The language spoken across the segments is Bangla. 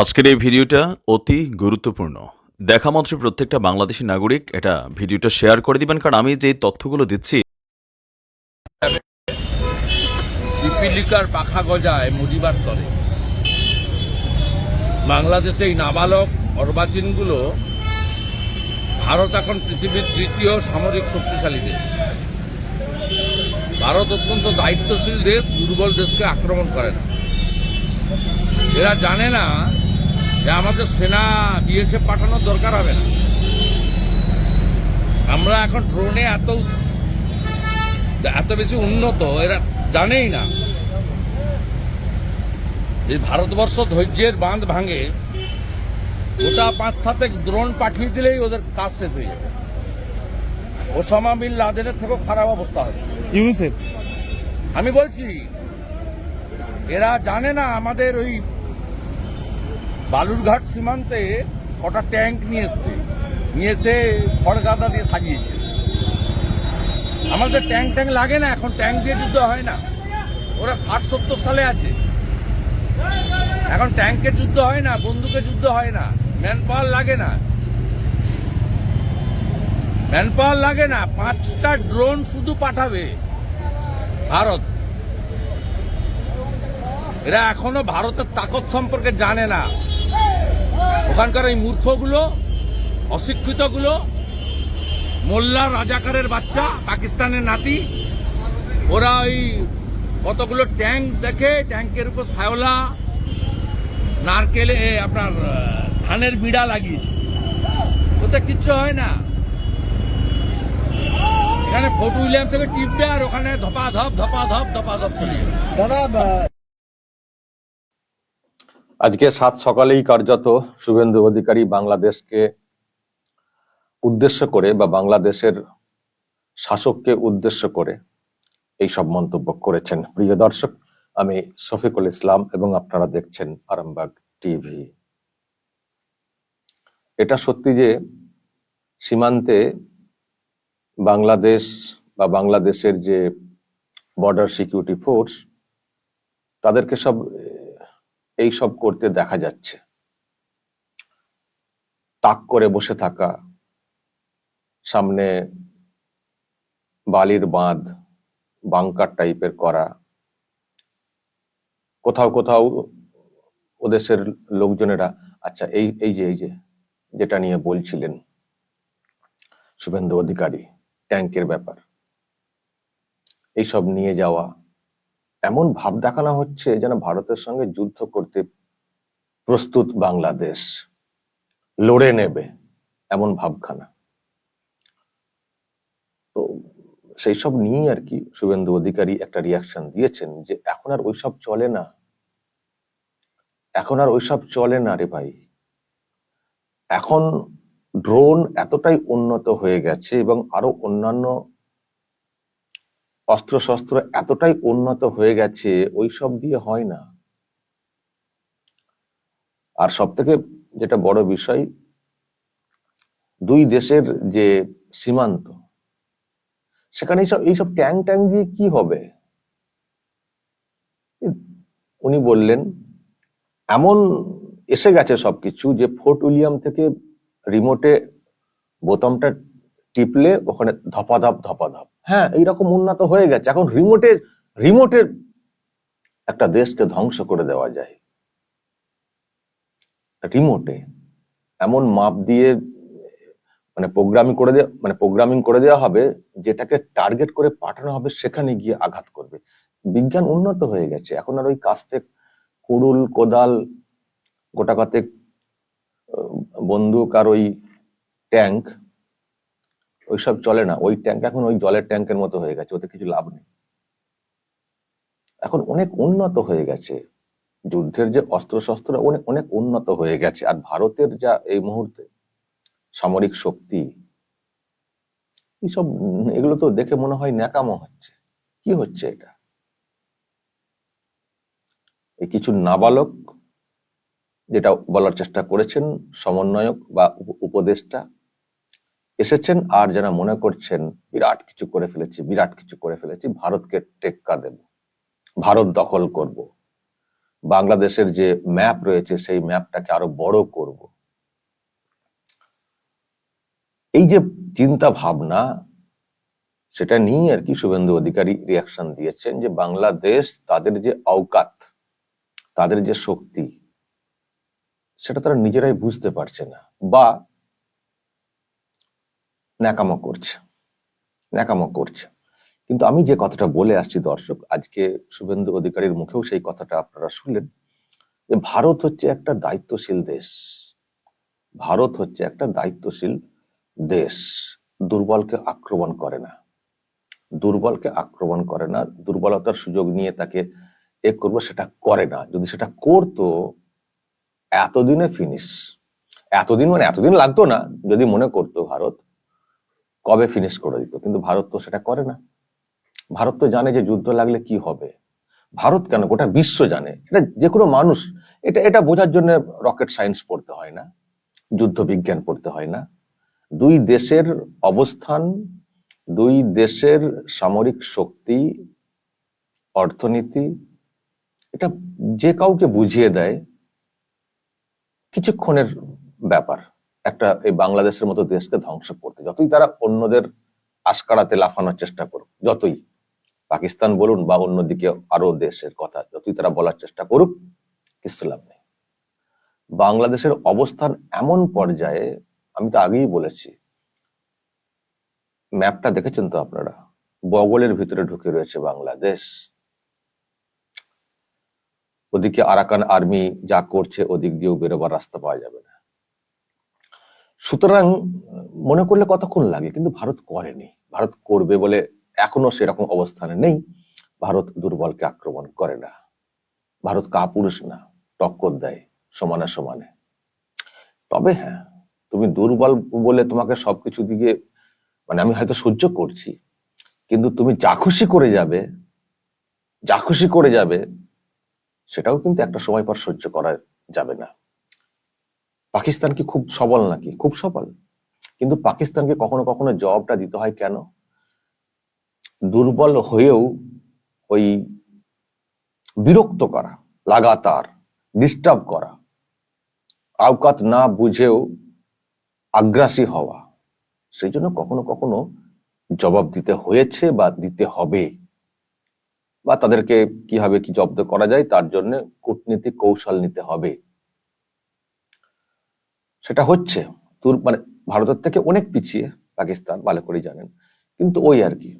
আজকের এই ভিডিওটা অতি গুরুত্বপূর্ণ। দেখা মাত্র প্রত্যেকটা বাংলাদেশী নাগরিক এটা ভিডিওটা শেয়ার করে দিবেন, কারণ আমি যে তথ্যগুলো দিচ্ছি পিপিলিকার পাখা গজায় মরিবার তরে। বাংলাদেশে এই নাবালক অর্বাচীনগুলো ভারত এখন পৃথিবীর তৃতীয় সামরিক শক্তিশালী দেশ। ভারত অত্যন্ত দায়িত্বশীল দেশ, দুর্বল দেশকে আক্রমণ করে না। এরা জানে না যে আমাদের সেনা বিএসএফ পাঠানোর দরকার হবে না। আমরা এখন ড্রোনে এত বেশি উন্নত, এরা জানেই না। এই ভারতবর্ষ ধৈর্যের বাঁধ ভাঙে, গোটা 5-7 ড্রোন পাঠিয়ে দিলেই ওদের কাজ শেষ হয়ে যাবে। ওসামা বিন লাদেনের থেকেও খারাপ অবস্থা হবে। ইউনিসেফ আমি বলছি, এরা জানে না আমাদের ওই বালুরঘাট সীমান্তে কটা ট্যাঙ্ক নিয়ে এসে খড়গাদা দিয়ে সাজিয়েছে। আমাদের ট্যাঙ্ক লাগে না, এখন ট্যাঙ্ক দিয়ে যুদ্ধ হয় না। ওরা 60-70 সালে আছে, এখন ট্যাঙ্কের যুদ্ধ হয় না, বন্দুকের যুদ্ধ হয় না, ম্যান পাওয়ার লাগে না। 5টা ড্রোন শুধু পাঠাবে ভারত। এরা এখনো ভারতের তাকত সম্পর্কে জানে না। ওখানকার এই মূর্খগুলো, অশিক্ষিতগুলো, মোল্লা রাজাকারের বাচ্চা, পাকিস্তানের নাতি, ওরা ওই কতগুলো ট্যাঙ্ক দেখে ট্যাঙ্কের উপর শ্যাওলা, নারকেলে আপনার ধানের বিড়া লাগিয়েছে। ওতে কিচ্ছু হয় না। এখানে ফোর্ট উইলিয়াম থেকে টিপবে আর ওখানে ধপাধপ চলে যাবে। দাদা আজকে সাত সকালেই কার্যত শুভেন্দু অধিকারী বাংলাদেশকে উদ্দেশ্য করে বা বাংলাদেশের শাসককে উদ্দেশ্য করে এই সব মন্তব্য করেছেন। প্রিয় দর্শক, আমি শফিকুল ইসলাম এবং আপনারা দেখছেন আরামবাগ টিভি। এটা সত্যি যে সীমান্তে বাংলাদেশ বা বাংলাদেশের যে বর্ডার সিকিউরিটি ফোর্স, তাদেরকে এই সব করতে দেখা যাচ্ছে। তাক করে বসে থাকা, সামনে বালির বাঁধ, বাংকার টাইপের করা, কোথাও কোথাও ওদেশের লোকজনেরা, আচ্ছা এই যে যেটা নিয়ে বলছিলেন শুভেন্দু অধিকারী, ট্যাঙ্কের ব্যাপার, এইসব নিয়ে যাওয়া, এমন ভাব দেখানো হচ্ছে যেন ভারতের সঙ্গে যুদ্ধ করতে প্রস্তুত বাংলাদেশ, লড়ে নেবে, এমন ভাবখানা। তো সেই সব নিয়ে আর কি শুভেন্দু অধিকারী একটা রিয়াকশন দিয়েছেন যে এখন আর ওইসব চলে না, এখন আর ওইসব চলে না রে ভাই। এখন ড্রোন এতটাই উন্নত হয়ে গেছে এবং আরো অন্যান্য অস্ত্রশস্ত্র এতটাই উন্নত হয়ে গেছে, ওইসব দিয়ে হয় না। আর সব থেকে যেটা বড় বিষয়, দুই দেশের যে সীমান্ত, সেখানে এইসব ট্যাঙ্ক দিয়ে কি হবে? উনি বললেন এমন এসে গেছে সবকিছু যে ফোর্ট উইলিয়াম থেকে রিমোটে বোতামটা টিপলে ওখানে ধপাধপ। হ্যাঁ, এইরকম উন্নত হয়ে গেছে। এখন রিমোটের একটা দেশকে ধ্বংস করে দেওয়া যায়। রিমোটে এমন মাপ দিয়ে প্রোগ্রামিং করে দেওয়া হবে, যেটাকে টার্গেট করে পাঠানো হবে, সেখানে গিয়ে আঘাত করবে। বিজ্ঞান উন্নত হয়ে গেছে। এখন আর ওই কাস্তে কুড়ুল, কোদাল, গোটাকতেক বন্দুক আর ওই ট্যাঙ্ক, ওইসব চলে না। ওই ট্যাঙ্ক এখন ওই জলের ট্যাঙ্কের মতো হয়ে গেছে, ওতে কিছু লাভ নেই। এখন অনেক উন্নত হয়ে গেছে, যুদ্ধের যে অস্ত্রশস্ত্র অনেক উন্নত হয়ে গেছে। আর ভারতের যা এই মুহূর্তে সামরিক শক্তি, এগুলো তো দেখে মনে হয় ন্যাকামো হচ্ছে। কি হচ্ছে এটা? এই কিছু নাবালক যেটা বলার চেষ্টা করেছেন, সমন্বয়ক বা উপদেষ্টা এসেছেন, আর যারা মনে করছেন বিরাট কিছু করে ফেলেছি, ভারতকে টেক্কা দেব, ভারত দখল করব, বাংলাদেশের যে ম্যাপ রয়েছে সেই ম্যাপটাকে আরো বড় করব। এই যে চিন্তা ভাবনা, সেটা নিয়ে আর কি শুভেন্দু অধিকারী রিয়াকশন দিয়েছেন যে বাংলাদেশ তাদের যে অওকাত, তাদের যে শক্তি, সেটা তারা নিজেরাই বুঝতে পারছে না বা ন্যাকামো করছে। কিন্তু আমি যে কথাটা বলে আসছি দর্শক, আজকে শুভেন্দু অধিকারীর মুখেও সেই কথাটা আপনারা শুনলেন যে ভারত হচ্ছে একটা দায়িত্বশীল দেশ। ভারত হচ্ছে একটা দায়িত্বশীল দেশ, দুর্বলকে আক্রমণ করে না, দুর্বলতার সুযোগ নিয়ে তাকে করবো সেটা করে না। যদি সেটা করতো এতদিনে ফিনিশ, এতদিন লাগতো না। যদি মনে করতো ভারত, কবে ফিনিশ করে দিত। কিন্তু ভারত তো সেটা করে না। ভারত তো জানে যে যুদ্ধ লাগলে কি হবে। ভারত কেন, গোটা বিশ্ব জানে। এটা যে কোনো মানুষ এটা বোঝার জন্য রকেট সায়েন্স পড়তে হয় না, যুদ্ধ বিজ্ঞান পড়তে হয় না। দুই দেশের অবস্থান, দুই দেশের সামরিক শক্তি, অর্থনীতি, এটা যে কাউকে বুঝিয়ে দেয় কিছুক্ষণের ব্যাপার একটা এই বাংলাদেশের মতো দেশকে ধ্বংস করতে। যতই তারা অন্যদের আশকারাতে লাফানোর চেষ্টা করুক, যতই পাকিস্তান বলুন বা অন্যদিকে আরো দেশের কথা যতই তারা বলার চেষ্টা করুক, কিছু লাভ নেই। বাংলাদেশের অবস্থান এমন পর্যায়ে, আমি তো আগেই বলেছি, ম্যাপটা দেখেছেন তো আপনারা, বগলের ভিতরে ঢুকে রয়েছে বাংলাদেশ। ওদিকে আরাকান আর্মি যা করছে, ওদিক দিয়েও বেরোবার রাস্তা পাওয়া যাবে না। সুতরাং মনে করলে কতক্ষণ লাগে, কিন্তু ভারত করেনি। ভারত করবে বলে এখনো সেরকম অবস্থানে নেই। ভারত দুর্বলকে আক্রমণ করে না, ভারত কাপুরুষ না, টক্কর দেয় সমানে সমানে। তবে হ্যাঁ, তুমি দুর্বল বলে তোমাকে সবকিছু দিকে আমি হয়তো সহ্য করছি, কিন্তু তুমি যা খুশি করে যাবে সেটাও কিন্তু একটা সময় পর সহ্য করা যাবে না। পাকিস্তান কি খুব সবল নাকি? খুব সবল। কিন্তু পাকিস্তানকে কখনো কখনো জবাবটা দিতে হয় কেন? দুর্বল হয়েও ওই বিরক্ত করা, লাগাতার ডিস্টার্ব করা, আওকাত না বুঝেও আগ্রাসী হওয়া, সেই জন্য কখনো কখনো জবাব দিতে হয়েছে বা দিতে হবে, বা তাদেরকে কিভাবে কি জব্দ করা যায় তার জন্য কূটনীতিক কৌশল নিতে হবে। সেটা হচ্ছে ভারতের থেকে অনেক পিছিয়ে পাকিস্তান, ভালো করে জানেন। কিন্তু ওই আর কি,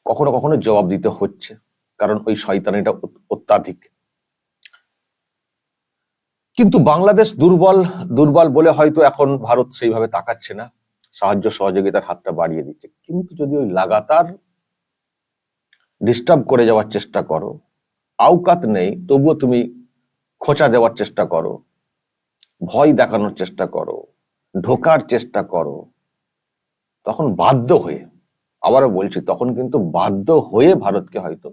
কখনো কখনো জবাব দিতে হচ্ছে, কারণ ওই শয়তানিটা অত্যাধিক। কিন্তু বাংলাদেশ দুর্বল বলে হয়তো এখন ভারত সেইভাবে তাকাচ্ছে না, সাহায্য সহযোগিতার হাতটা বাড়িয়ে দিচ্ছে। কিন্তু যদি ওই লাগাতার ডিস্টার্ব করে যাওয়ার চেষ্টা করো, আওকাত নেই তবুও তুমি খোঁচা দেওয়ার চেষ্টা করো, ভয় দেখানোর চেষ্টা করো, ঢোকার চেষ্টা করো, তখন বাধ্য হয়ে, আবারও বলছি, তখন কিন্তু বাধ্য হয়ে ভারতকে হয়তো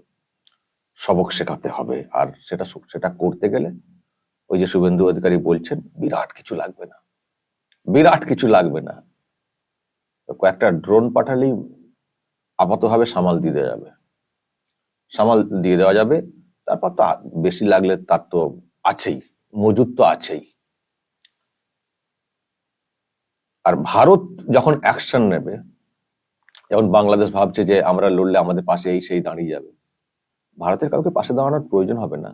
সবক শেখাতে হবে। আর সেটা করতে গেলে ওই যে শুভেন্দু অধিকারী বলছেন, বিরাট কিছু লাগবে না, কয়েকটা ড্রোন পাঠালেই আপাতভাবে সামাল দিয়ে দেওয়া যাবে। তারপর তো বেশি লাগলে তার তো আছেই, মজুদ তো আছেই। আর ভারত যখন অ্যাকশন নেবে, যেমন বাংলাদেশ ভাবছে যে আমরা লড়লে আমাদের পাশে এই সেই দাঁড়িয়ে যাবে, ভারতের কাউকে পাশে দাঁড়ানোর প্রয়োজন হবে না।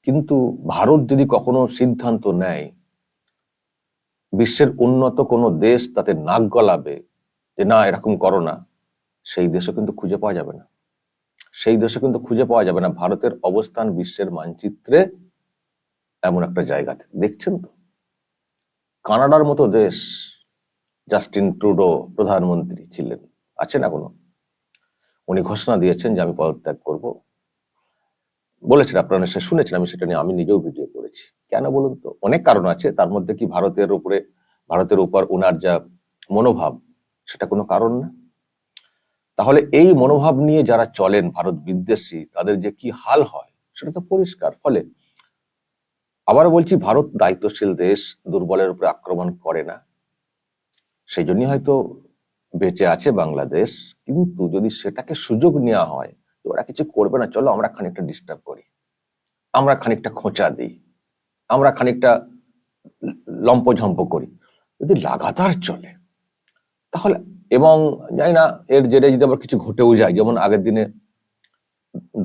কিন্তু ভারত যদি কখনো সিদ্ধান্ত নেয়, বিশ্বের উন্নত কোনো দেশ তাতে নাক গলাবে যে না এরকম করো না, সেই দেশও কিন্তু খুঁজে পাওয়া যাবে না। ভারতের অবস্থান বিশ্বের মানচিত্রে এমন একটা জায়গাতে, দেখছেন তো, কানাডার মতো দেশ, জাস্টিন ট্রুডো প্রধানমন্ত্রী ছিলেন, আছেন এখনো, উনি ঘোষণা দিয়েছেন যে আমি পদত্যাগ করব। বলেছেন, আপনারা নিশ্চয় শুনেছেন, আমি সেটা নিয়ে আমি নিজেও ভিডিও করেছি। কেন বলুন তো? অনেক কারণ আছে, তার মধ্যে কি ভারতের উপর ওনার যা মনোভাব, সেটা কোনো কারণ না? তাহলে এই মনোভাব নিয়ে যারা চলেন, ভারত বিদ্বেষী, তাদের যে কি হাল হয় সেটা তো পরিষ্কার। ফলে আবার বলছি, ভারত দায়িত্বশীল দেশ, দুর্বলের উপরে আক্রমণ করে না, সেই জন্যই হয়তো বেঁচে আছে বাংলাদেশ। কিন্তু যদি সেটাকে সুযোগ নেওয়া হয়, ওরা কিছু করবে না, চলো আমরা খানিকটা ডিস্টার্ব করি, আমরা খানিকটা খোঁচা দিই, আমরা খানিকটা লম্পঝম্প করি। যদি লাগাতার চলে তাহলে, এবং জানি না এর জেরে যদি আবার কিছু ঘটেও যায়, যেমন আগের দিনে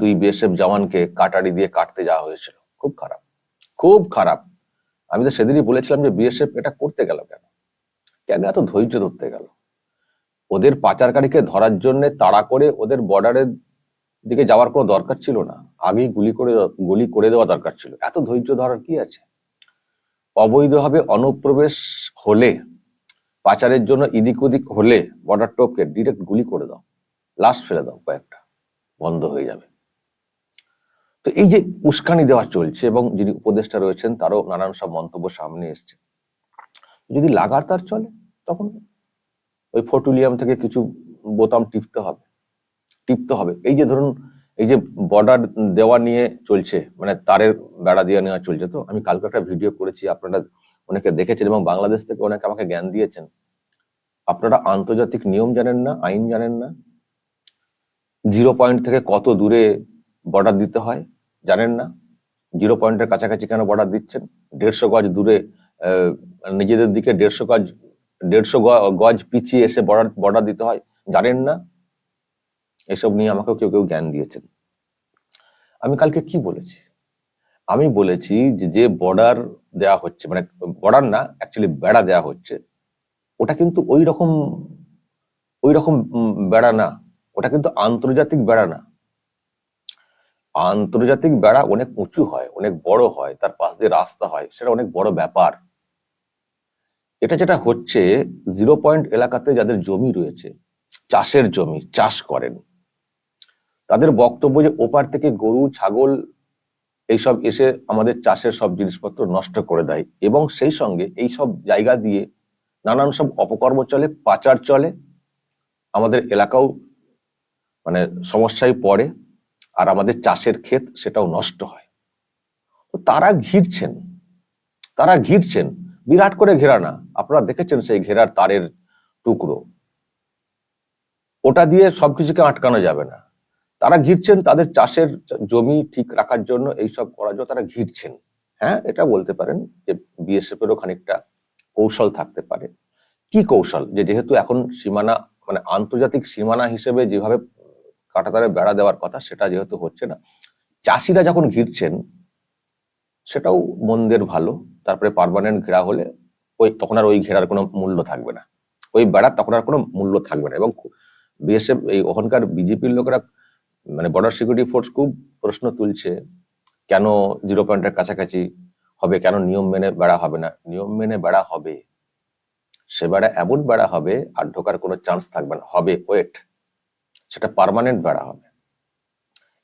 2 বিএসএফ জওয়ানকে কাটারি দিয়ে কাটতে যাওয়া হয়েছিল, খুব খারাপ, খুব খারাপ। আমি তো সেদিনই বলেছিলাম যে বিএসএফ এটা করতে গেল কেন, কেন এত ধৈর্য ধরতে গেল? ওদের পাচারকারীকে ধরার জন্য তাড়া করে ওদের বর্ডারের দিকে যাওয়ার কোনো দরকার ছিল না, আগেই গুলি করে দেওয়া দরকার ছিল। এত ধৈর্য ধরার কি আছে? অবৈধভাবে অনুপ্রবেশ হলে, পাচারের জন্য এদিক ওদিক হলে বর্ডার টপকে ডিরেক্ট গুলি করে দাও, লাশ ফেলে দাও, কয়েকটা বন্ধ হয়ে যাবে। তো এই যে উস্কানি দেওয়া চলছে, এবং যিনি উপদেষ্টা রয়েছেন তারও নানান সব মন্তব্য সামনে এসছে, যদি লাগাতার চলে তখন ওই ফটুলিয়াম থেকে কিছু বোতাম টিপতে হবে। এই যে ধরুন, এই যে বর্ডার দেওয়া নিয়ে চলছে, মানে তারের বেড়া দিয়ে নেওয়া চলছে, তো আমি কালকে একটা ভিডিও করেছি, আপনারা অনেকে দেখেছেন এবং বাংলাদেশ থেকে অনেকে আমাকে জ্ঞান দিয়েছেন। আপনারা আন্তর্জাতিক নিয়ম জানেন না, আইন জানেন না, 0 পয়েন্ট থেকে কত দূরে বর্ডার দিতে হয় জানেন না, 0 পয়েন্টের কাছাকাছি কেন বর্ডার দিচ্ছেন, 150 গজ দূরে নিজেদের দিকে 150 গজ পিছিয়ে এসে বর্ডার দিতে হয় জানেন না। এসব নিয়ে আমাকেও কেউ কেউ জ্ঞান দিয়েছেন। আমি কালকে কি বলেছি? আমি বলেছি যে বর্ডার দেয়া হচ্ছে, মানে বর্ডার না, অ্যাকচুয়ালি বেড়া দেয়া হচ্ছে, ওটা কিন্তু ওই রকম বেড়া না, ওটা কিন্তু আন্তর্জাতিক বেড়া না। আন্তর্জাতিক বেড়া অনেক উঁচু হয়, অনেক বড় হয়, তার পাশ দিয়ে রাস্তা হয়, সেটা অনেক বড় ব্যাপার। এটা যেটা হচ্ছে, 0 পয়েন্ট এলাকাতে যাদের জমি রয়েছে, চাষের জমি, চাষ করেন, তাদের বক্তব্য যে ওপার থেকে গরু ছাগল এইসব এসে আমাদের চাষের সব জিনিসপত্র নষ্ট করে দেয়, এবং সেই সঙ্গে এই সব জায়গা দিয়ে নানান সব অপকর্ম চলে, পাচার চলে, আমাদের এলাকাও মানে সমস্যায় পড়ে, আর আমাদের চাষের ক্ষেত সেটাও নষ্ট হয়। তারা ঘিরছেন, বিরাট করে ঘেরা না, আপনারা দেখেছেন সেই ঘেরার তারের টুকরো, ওটা দিয়ে সবকিছুকে আটকানো যাবে না। তারা ঘিরছেন তাদের চাষের জমি ঠিক রাখার জন্য, এইসব করার জন্য তারা ঘিরছেন। হ্যাঁ, এটা বলতে পারেন যে বিএসএফ এরও খানিকটা কৌশল থাকতে পারে। কি কৌশল? যে যেহেতু এখন সীমানা, মানে আন্তর্জাতিক সীমানা হিসেবে যেভাবে কাঁটাতারে বেড়া দেওয়ার কথা, সেটা যেহেতু হচ্ছে না, চাষিরা যখন ঘিরছেন সেটাও মন্দের ভালো। তারপরে পার্মানেন্ট ঘেরা হলে তখন আর ওই ঘেরার কোনো মূল্য থাকবে না, ওই বেড়ার তখন আর কোনো মূল্য থাকবে না। এবং বিএসএফ, এই ওখানকার বিজেপির লোকেরা, মানে বর্ডার সিকিউরিটি ফোর্স খুব প্রশ্ন তুলছে, কেন 0 পয়েন্টের কাছাকাছি হবে, কেন নিয়ম মেনে বেড়া হবে না? নিয়ম মেনে বেড়া হবে, সে বেড়া এমন বেড়া হবে আর ঢোকার কোনো চান্স থাকবে না, হবে ওয়েট, সেটা পার্মানেন্ট বেড়া হবে।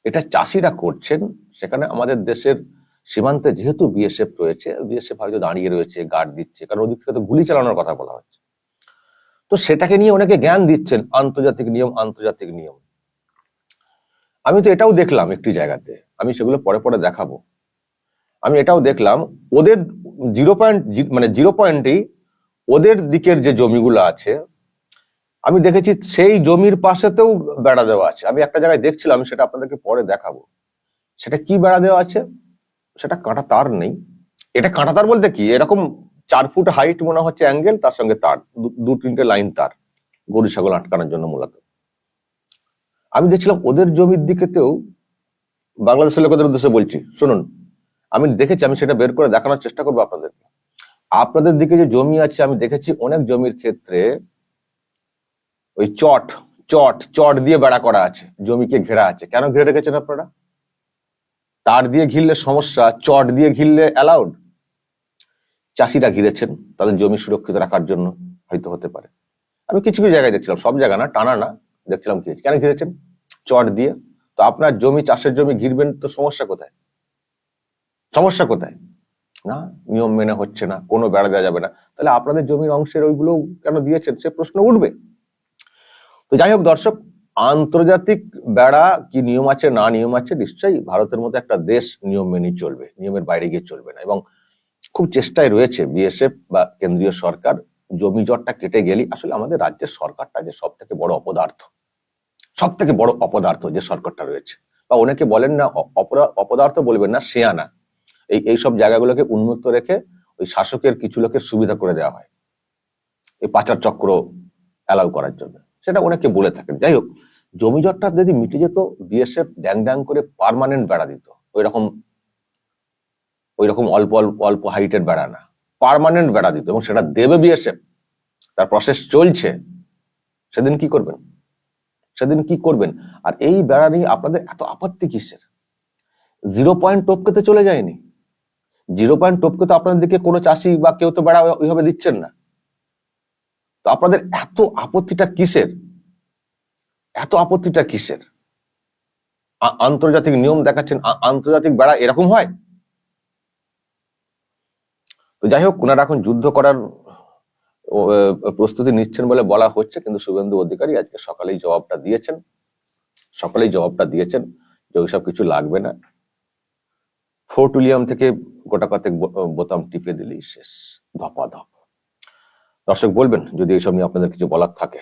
এটা চাষিরা করছেন, সেখানে আমাদের দেশের সীমান্তে যেহেতু বিএসএফ রয়েছে, বিএসএফ হয়তো দাঁড়িয়ে রয়েছে, গার্ড দিচ্ছে, কারণ ওদিক থেকে তো গুলি চালানোর কথা বলা হচ্ছে। তো সেটাকে নিয়ে অনেকে জ্ঞান দিচ্ছেন, আন্তর্জাতিক নিয়ম। আমি তো এটাও দেখলাম একটি জায়গাতে, আমি সেগুলো পরে দেখাবো। আমি এটাও দেখলাম, ওদের 0 পয়েন্ট, মানে 0 পয়েন্টেই ওদের দিকের যে জমিগুলো আছে, আমি দেখেছি সেই জমির পাশেতেও বেড়া দেওয়া আছে। আমি একটা জায়গায় দেখছিলাম, সেটা আপনাদেরকে পরে দেখাবো। সেটা কি বেড়া দেওয়া আছে? সেটা কাঁটা তার নেই। এটা কাঁটা তার বলতে কি, এরকম 4 ফুট হাইট মনে হচ্ছে অ্যাঙ্গেল, তার সঙ্গে তার 2-3টে লাইন তার, গরু ছাগল আটকানোর জন্য মূলত। আমি দেখছিলাম ওদের জমির দিকেতেও, বাংলাদেশের লোকেদের উদ্দেশ্যে বলছি, শুনুন, আমি দেখেছি, আমি সেটা বের করে দেখানোর চেষ্টা করবো আপনাদেরকে। আপনাদের দিকে যে জমি আছে, আমি দেখেছি অনেক জমির ক্ষেত্রে ওই চট দিয়ে বেড়া করা আছে, জমিকে ঘেরা আছে। কেন ঘিরে রেখেছেন আপনারা? তার দিয়ে ঘিরলে সমস্যা, চট দিয়ে ঘিরলে অ্যালাউড। চাষিরা ঘিরেছেন তাদের জমি সুরক্ষিত রাখার জন্য, হয়তো হতে পারে। আমি কিছু কিছু জায়গায় দেখছিলাম, সব জায়গা না, টানা না, দেখছিলাম ঘিরেছে। কেন ঘিরেছেন? চট দিয়ে। তো আপনার জমি, চাষের জমি ঘিরবেন তো সমস্যা কোথায়? না, নিয়ম মেনে হচ্ছে না, কোনো বেড়া দেওয়া যাবে না, তাহলে আপনাদের জমির অংশের ওইগুলো কেন দিয়েছেন, সে প্রশ্ন উঠবে। তো যাই হোক দর্শক, আন্তর্জাতিক বেড়া কি নিয়ম আছে না নিয়ম আছে, নিশ্চয়ই ভারতের মতো একটা দেশ নিয়ম মেনে চলবে, নিয়মের বাইরে গিয়ে চলবে না। এবং খুব চেষ্টায় রয়েছে বিএসএফ বা কেন্দ্রীয় সরকার, জমি জটটা কেটে গেলে, আসলে আমাদের রাজ্যের সরকারটা যে সব থেকে বড় অপদার্থ যে সরকারটা রয়েছে, বা অনেকে বলেন না অপদার্থ বলবেন না, শেয়ানা, এইসব জায়গাগুলোকে উন্মুক্ত রেখে ওই শাসকের কিছু লোকের সুবিধা করে দেওয়া হয় এই পাচার চক্র অ্যালাউ করার জন্য, সেটা অনেকে বলে থাকেন। যাই হোক, জমি জটটা যদি মিটে যেত, বিএসএফ ড্যাং ড্যাং করে পার্মানেন্ট বেড়া দিত, ওইরকম অল্প অল্প হাইটের বেড়া না, পার্মানেন্ট বেড়া দিত, এবং সেটা দেবে বিএসএফ, তার প্রসেস চলছে। সেদিন কি করবেন? আর এই বেড়া নিয়ে আপনাদের এত আপত্তি কিসের? 0 পয়েন্ট টপকে তো চলে যায়নি। 0 পয়েন্ট টপকে তো আপনাদের দিকে কোনো চাষি বা কেউ তো বেড়া ওইভাবে দিচ্ছেন না। তো আপনাদের এত আপত্তিটা কিসের? আন্তর্জাতিক নিয়ম দেখাচ্ছেন, আন্তর্জাতিক বেড়া এরকম হয়? তো যাই হোক, ওনারা এখন যুদ্ধ করার প্রস্তুতি নিচ্ছেন বলে বলা হচ্ছে, কিন্তু শুভেন্দু অধিকারী আজকে সকালেই জবাবটা দিয়েছেন যে ওইসব কিছু লাগবে না, ফোর্ট উইলিয়াম থেকে গোটা কয়েক বোতাম টিপে দিলেই শেষ, ধপাধপ। দর্শক বলবেন যদি এইসব নিয়ে আপনাদের কিছু বলার থাকে।